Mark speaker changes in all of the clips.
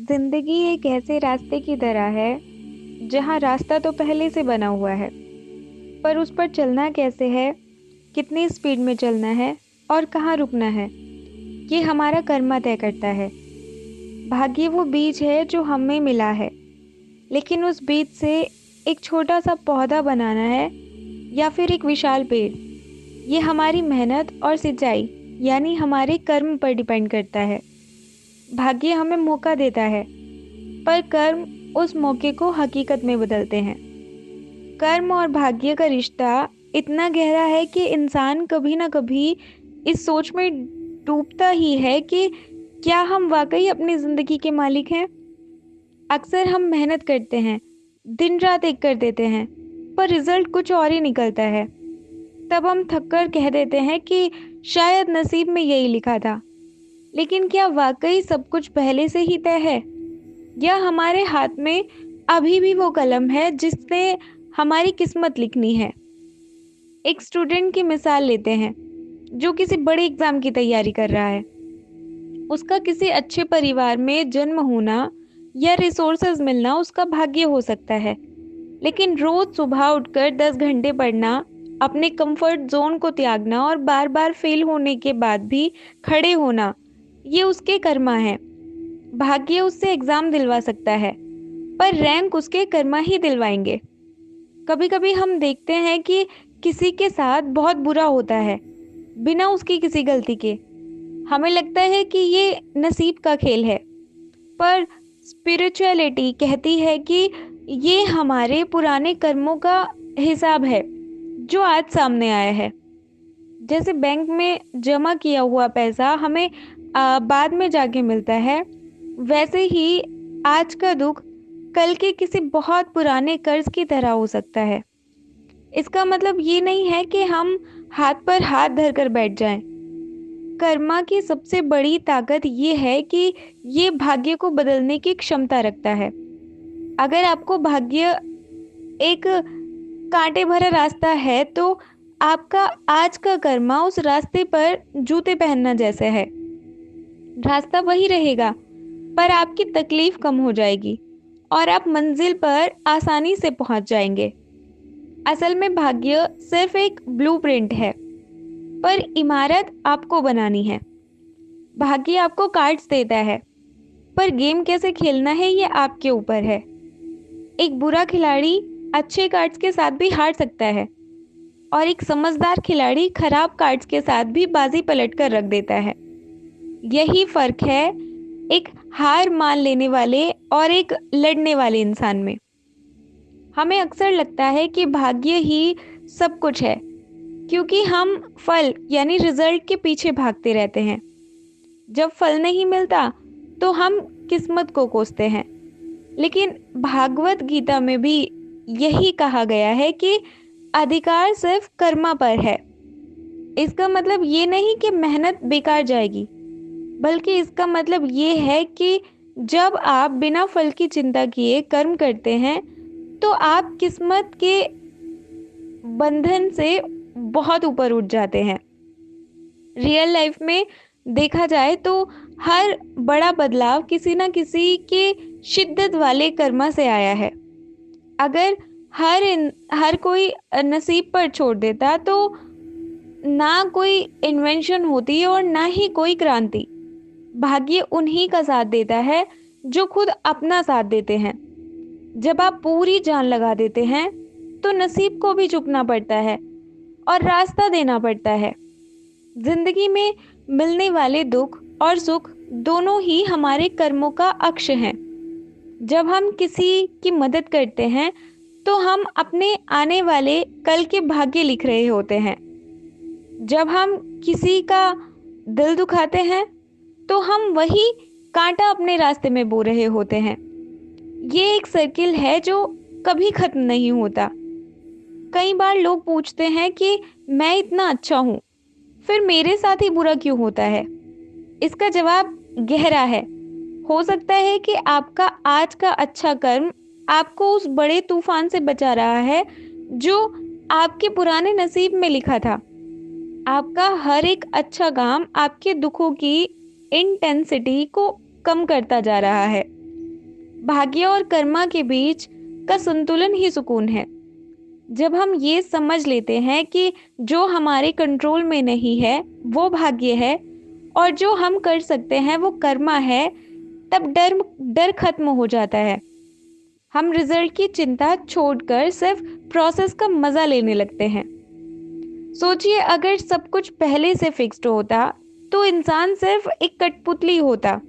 Speaker 1: जिंदगी एक ऐसे रास्ते की तरह है जहाँ रास्ता तो पहले से बना हुआ है, पर उस पर चलना कैसे है, कितनी स्पीड में चलना है और कहाँ रुकना है, ये हमारा कर्मा तय करता है। भाग्य वो बीज है जो हमें मिला है, लेकिन उस बीज से एक छोटा सा पौधा बनाना है या फिर एक विशाल पेड़, ये हमारी मेहनत और सिंचाई यानी हमारे कर्म पर डिपेंड करता है। भाग्य हमें मौका देता है, पर कर्म उस मौके को हकीकत में बदलते हैं। कर्म और भाग्य का रिश्ता इतना गहरा है कि इंसान कभी ना कभी इस सोच में डूबता ही है कि क्या हम वाकई अपनी जिंदगी के मालिक हैं। अक्सर हम मेहनत करते हैं, दिन रात एक कर देते हैं, पर रिजल्ट कुछ और ही निकलता है। तब हम थक कर कह देते हैं कि शायद नसीब में यही लिखा था। लेकिन क्या वाकई सब कुछ पहले से ही तय है, या हमारे हाथ में अभी भी वो कलम है जिसने हमारी किस्मत लिखनी है। एक स्टूडेंट की मिसाल लेते हैं जो किसी बड़े एग्जाम की तैयारी कर रहा है। उसका किसी अच्छे परिवार में जन्म होना या रिसोर्सेज मिलना उसका भाग्य हो सकता है, लेकिन रोज सुबह उठकर 10 घंटे पढ़ना, अपने कंफर्ट जोन को त्यागना और बार बार फेल होने के बाद भी खड़े होना, ये उसके कर्मा है। भाग्य उससे एग्जाम दिलवा सकता है, पर रैंक उसके कर्मा ही दिलवाएंगे। कभी कभी हम देखते हैं कि किसी के साथ बहुत बुरा होता है बिना उसकी किसी गलती के। हमें लगता है कि ये नसीब का खेल है, पर स्पिरिचुअलिटी कहती है कि ये हमारे पुराने कर्मों का हिसाब है जो आज सामने आया है। जैसे बैंक में जमा किया हुआ पैसा हमें बाद में जाके मिलता है, वैसे ही आज का दुख कल के किसी बहुत पुराने कर्ज की तरह हो सकता है। इसका मतलब ये नहीं है कि हम हाथ पर हाथ धरकर बैठ जाएं। कर्मा की सबसे बड़ी ताकत ये है कि ये भाग्य को बदलने की क्षमता रखता है। अगर आपको भाग्य एक कांटे भरा रास्ता है, तो आपका आज का कर्मा उस रास्ते पर जूते पहनना जैसे है। रास्ता वही रहेगा, पर आपकी तकलीफ कम हो जाएगी और आप मंजिल पर आसानी से पहुंच जाएंगे। असल में भाग्य सिर्फ एक ब्लूप्रिंट है, पर इमारत आपको बनानी है। भाग्य आपको कार्ड्स देता है, पर गेम कैसे खेलना है ये आपके ऊपर है। एक बुरा खिलाड़ी अच्छे कार्ड्स के साथ भी हार सकता है, और एक समझदार खिलाड़ी खराब कार्ड्स के साथ भी बाजी पलट कर रख देता है। यही फर्क है एक हार मान लेने वाले और एक लड़ने वाले इंसान में। हमें अक्सर लगता है कि भाग्य ही सब कुछ है, क्योंकि हम फल यानी रिजल्ट के पीछे भागते रहते हैं। जब फल नहीं मिलता तो हम किस्मत को कोसते हैं। लेकिन भागवत गीता में भी यही कहा गया है कि अधिकार सिर्फ कर्मा पर है। इसका मतलब ये नहीं कि मेहनत बेकार जाएगी, बल्कि इसका मतलब ये है कि जब आप बिना फल की चिंता किए कर्म करते हैं, तो आप किस्मत के बंधन से बहुत ऊपर उठ जाते हैं। रियल लाइफ में देखा जाए तो हर बड़ा बदलाव किसी ना किसी के शिद्दत वाले कर्मा से आया है। अगर हर कोई नसीब पर छोड़ देता तो ना कोई इन्वेंशन होती और ना ही कोई क्रांति। भाग्य उन्हीं का साथ देता है जो खुद अपना साथ देते हैं। जब आप पूरी जान लगा देते हैं तो नसीब को भी झुकना पड़ता है और रास्ता देना पड़ता है। जिंदगी में मिलने वाले दुख और सुख दोनों ही हमारे कर्मों का अक्ष हैं। जब हम किसी की मदद करते हैं तो हम अपने आने वाले कल के भाग्य लिख रहे होते हैं। जब हम किसी का दिल दुखाते हैं तो हम वही कांटा अपने रास्ते में बो रहे होते हैं। ये एक सर्किल है जो कभी खत्म नहीं होता। कई बार लोग पूछते हैं कि मैं इतना अच्छा हूँ, फिर मेरे साथ ही बुरा क्यों होता है। इसका जवाब गहरा है। हो सकता है कि आपका आज का अच्छा कर्म आपको उस बड़े तूफान से बचा रहा है जो आपके पुराने नसीब में लिखा था। आपका हर एक अच्छा काम आपके दुखों की इंटेंसिटी को कम करता जा रहा है। भाग्य और कर्मा के बीच का संतुलन ही सुकून है। जब हम ये समझ लेते हैं कि जो हमारे कंट्रोल में नहीं है वो भाग्य है और जो हम कर सकते हैं वो कर्मा है, तब डर डर खत्म हो जाता है। हम रिजल्ट की चिंता छोड़कर सिर्फ प्रोसेस का मजा लेने लगते हैं। सोचिए, अगर सब कुछ पहले से फिक्स्ड होता तो इंसान सिर्फ एक कठपुतली होता,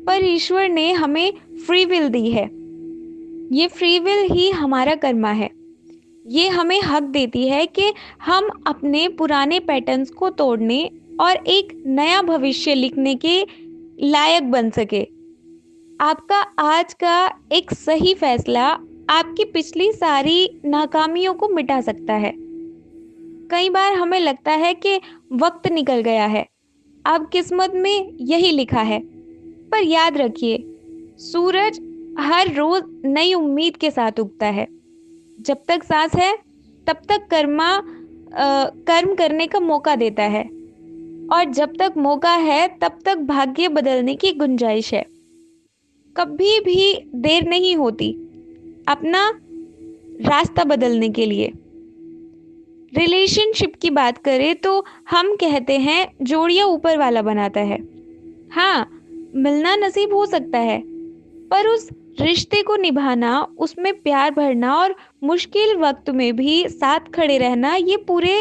Speaker 1: पर ईश्वर ने हमें फ्री विल दी है। ये फ्री विल ही हमारा कर्मा है। ये हमें हक देती है कि हम अपने पुराने पैटर्न्स को तोड़ने और एक नया भविष्य लिखने के लायक बन सके। आपका आज का एक सही फैसला आपकी पिछली सारी नाकामियों को मिटा सकता है। कई बार हमें लगता है कि वक्त निकल गया है, अब किस्मत में यही लिखा है। पर याद रखिए, सूरज हर रोज नई उम्मीद के साथ उगता है। जब तक सांस है तब तक कर्म करने का मौका देता है, और जब तक मौका है तब तक भाग्य बदलने की गुंजाइश है। कभी भी देर नहीं होती अपना रास्ता बदलने के लिए। रिलेशनशिप की बात करें तो हम कहते हैं जोड़ियां ऊपर वाला बनाता है। हाँ, मिलना नसीब हो सकता है, पर उस रिश्ते को निभाना, उसमें प्यार भरना और मुश्किल वक्त में भी साथ खड़े रहना, ये पूरे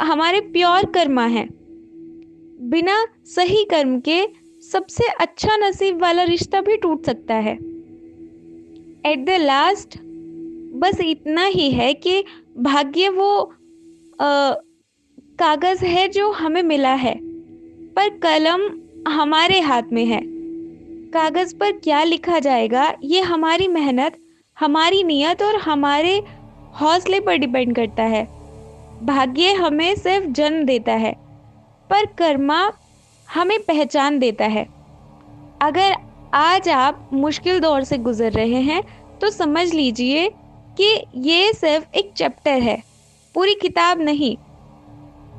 Speaker 1: हमारे प्योर कर्मा है। बिना सही कर्म के सबसे अच्छा नसीब वाला रिश्ता भी टूट सकता है। एट द लास्ट बस इतना ही है कि भाग्य वो कागज है जो हमें मिला है, पर कलम हमारे हाथ में है। कागज पर क्या लिखा जाएगा ये हमारी मेहनत, हमारी नियत और हमारे हौसले पर डिपेंड करता है। भाग्य हमें सिर्फ जन्म देता है, पर कर्मा हमें पहचान देता है। अगर आज आप मुश्किल दौर से गुजर रहे हैं तो समझ लीजिए कि ये सिर्फ एक चैप्टर है, पूरी किताब नहीं।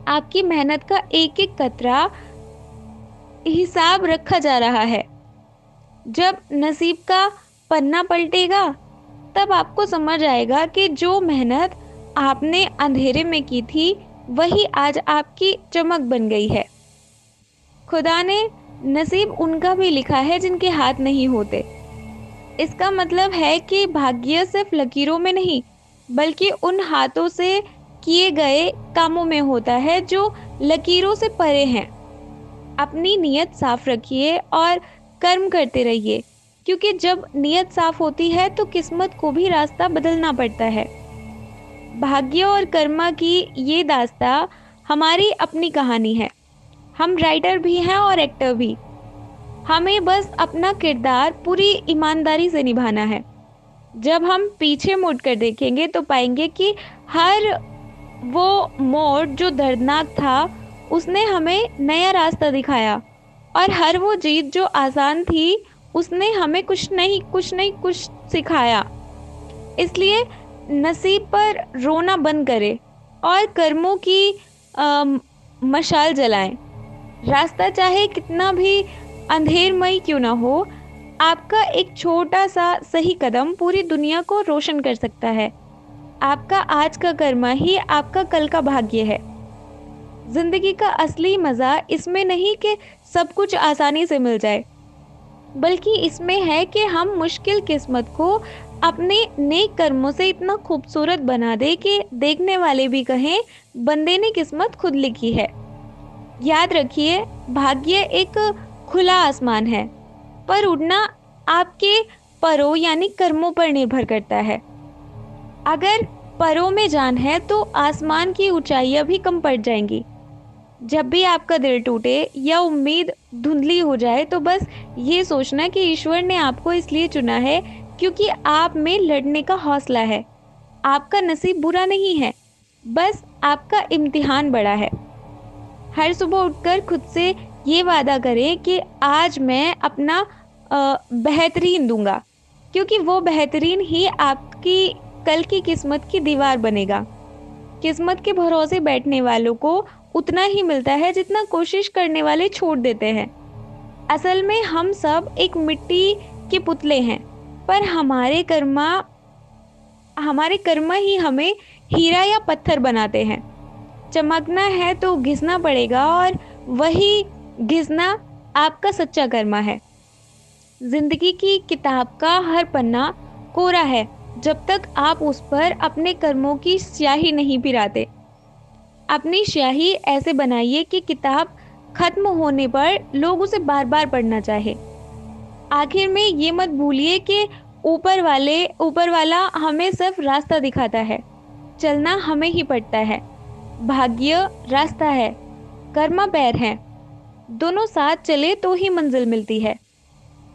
Speaker 1: आपकी मेहनत का एक एक कतरा हिसाब रखा जा रहा है। जब नसीब का पन्ना पलटेगा तब आपको समझ आएगा कि जो मेहनत आपने अंधेरे में की थी वही आज आपकी चमक बन गई है। खुदा ने नसीब उनका भी लिखा है जिनके हाथ नहीं होते। इसका मतलब है कि भाग्य सिर्फ लकीरों में नहीं, बल्कि उन हाथों से किए गए कामों में होता है जो लकीरों से परे हैं। अपनी नीयत साफ रखिए और कर्म करते रहिए, क्योंकि जब नीयत साफ होती है तो किस्मत को भी रास्ता बदलना पड़ता है। भाग्य और कर्मा की ये दास्तां हमारी अपनी कहानी है। हम राइटर भी हैं और एक्टर भी। हमें बस अपना किरदार पूरी ईमानदारी से निभाना है। जब हम पीछे मुड़कर देखेंगे तो पाएंगे कि हर वो मोड़ जो दर्दनाक था उसने हमें नया रास्ता दिखाया, और हर वो जीत जो आसान थी उसने हमें कुछ सिखाया। इसलिए नसीब पर रोना बंद करें और कर्मों की मशाल जलाएं। रास्ता चाहे कितना भी अंधेरमय क्यों ना हो, आपका एक छोटा सा सही कदम पूरी दुनिया को रोशन कर सकता है। आपका आज का कर्मा ही आपका कल का भाग्य है। जिंदगी का असली मज़ा इसमें नहीं कि सब कुछ आसानी से मिल जाए, बल्कि इसमें है कि हम मुश्किल किस्मत को अपने नेक कर्मों से इतना खूबसूरत बना दे कि देखने वाले भी कहें बंदे ने किस्मत खुद लिखी है। याद रखिए, भाग्य एक खुला आसमान है, पर उड़ना आपके परों यानी कर्मों पर निर्भर करता है। अगर परों में जान है तो आसमान की ऊंचाइयां भी कम पड़ जाएंगी। जब भी आपका दिल टूटे या उम्मीद धुंधली हो जाए तो बस ये सोचना कि ईश्वर ने आपको इसलिए चुना है क्योंकि आप में लड़ने का हौसला है। आपका नसीब बुरा नहीं है, बस आपका इम्तिहान बड़ा है। हर सुबह उठकर खुद से ये वादा करें कि आज मैं अपना बेहतरीन दूंगा, क्योंकि वो बेहतरीन ही आपकी कल की किस्मत की दीवार बनेगा। किस्मत के भरोसे बैठने वालों को उतना ही मिलता है जितना कोशिश करने वाले छोड़ देते हैं। असल में हम सब एक मिट्टी के पुतले हैं, पर हमारे कर्म ही हमें हीरा या पत्थर बनाते हैं। चमकना है तो घिसना पड़ेगा, और वही घिसना आपका सच्चा कर्मा है। जिंदगी की किताब का हर पन्ना कोरा है जब तक आप उस पर अपने कर्मों की स्याही नहीं पिराते। अपनी स्याही ऐसे बनाइए कि किताब खत्म होने पर लोग उसे बार बार पढ़ना चाहे। आखिर में ये मत भूलिए कि ऊपर वाला हमें सिर्फ रास्ता दिखाता है, चलना हमें ही पड़ता है। भाग्य रास्ता है, कर्म पैर है, दोनों साथ चले तो ही मंजिल मिलती है।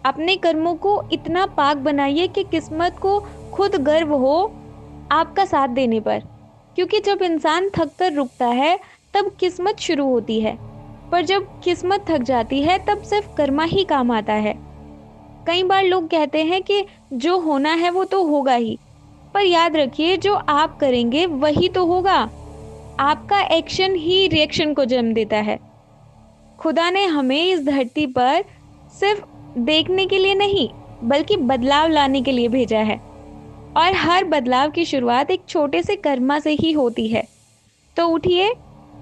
Speaker 1: अपने कर्मों को इतना पाक बनाइए कि किस्मत को खुद गर्व हो आपका साथ देने पर, क्योंकि जब इंसान थक कर रुकता है तब किस्मत शुरू होती है, पर जब किस्मत थक जाती है तब सिर्फ कर्मा ही काम आता है। कई बार लोग कहते हैं कि जो होना है वो तो होगा ही, पर याद रखिए जो आप करेंगे वही तो होगा। आपका एक्शन ही रिएक्शन को जन्म देता है। खुदा ने हमें इस धरती पर सिर्फ देखने के लिए नहीं, बल्कि बदलाव लाने के लिए भेजा है, और हर बदलाव की शुरुआत एक छोटे से कर्मा से ही होती है। तो उठिए,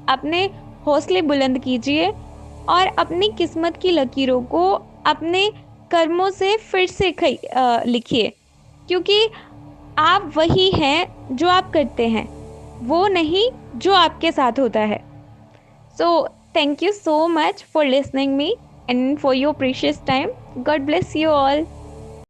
Speaker 1: अपने हौसले बुलंद कीजिए और अपनी किस्मत की लकीरों को अपने कर्मों से फिर से लिखिए, क्योंकि आप वही हैं जो आप करते हैं, वो नहीं जो आपके साथ होता है। सो thank you so much for listening me and for your precious time. God bless you all.